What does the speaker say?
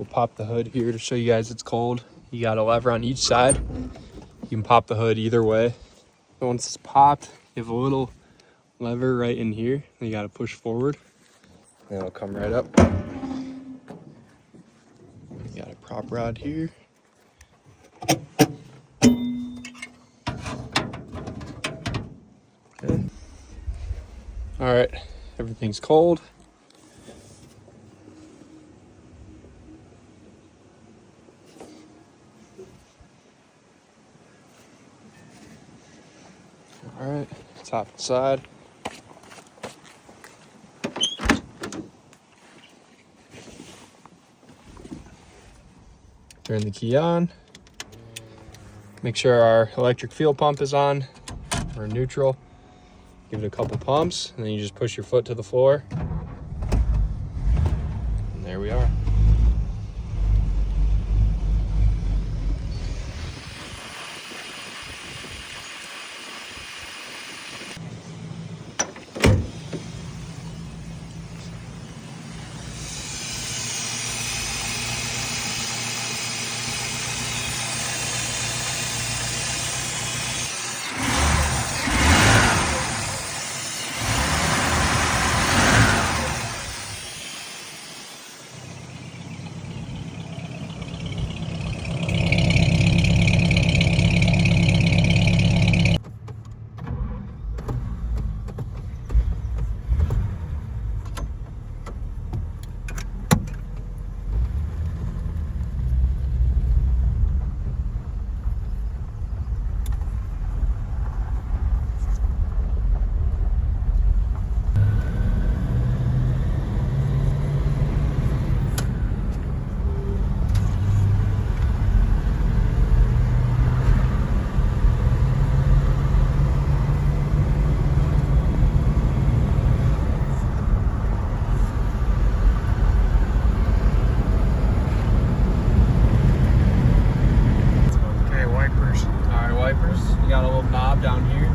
We'll pop the hood here to show you guys it's cold. You got a lever on each side. You can pop the hood either way. So once it's popped, you have a little lever right in here. And you got to push forward. And it'll come right up. You got a prop rod here. Okay. All right, everything's cold. All right, top and side. Turn the key on. Make sure our electric fuel pump is on. We're neutral. Give it a couple pumps, and then you just push your foot to the floor. And there we are. You got a little knob down here.